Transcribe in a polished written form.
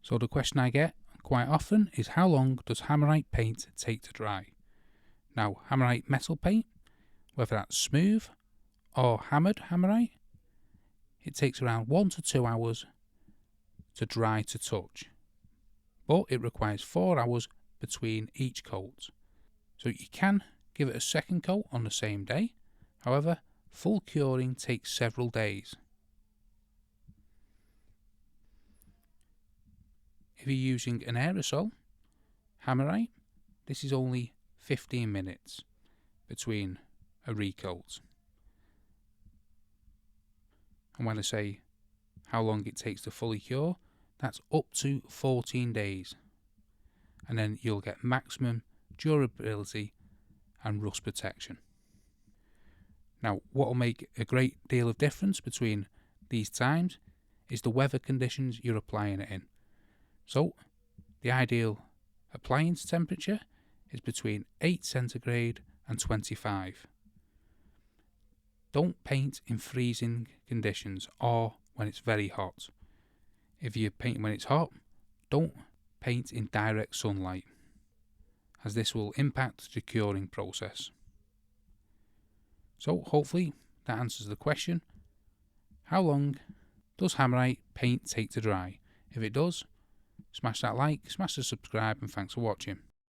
So the question I get quite often is, how long does Hammerite paint take to dry? Now, Hammerite metal paint, whether that's smooth or hammered Hammerite, it takes around 1 to 2 hours to dry to touch, but it requires 4 hours between each coat. So you can give it a second coat on the same day. However, full curing takes several days. If you're using an aerosol Hammerite, this is only 15 minutes between a recoat. And when I say how long it takes to fully cure, that's up to 14 days. And then you'll get maximum durability and rust protection. Now, what will make a great deal of difference between these times is the weather conditions you're applying it in. So, the ideal appliance temperature is between 8 centigrade and 25. Don't paint in freezing conditions or when it's very hot. If you're painting when it's hot, don't paint in direct sunlight, as this will impact the curing process. So hopefully that answers the question. How long does Hammerite paint take to dry? If it does, smash that like, smash the subscribe, and thanks for watching.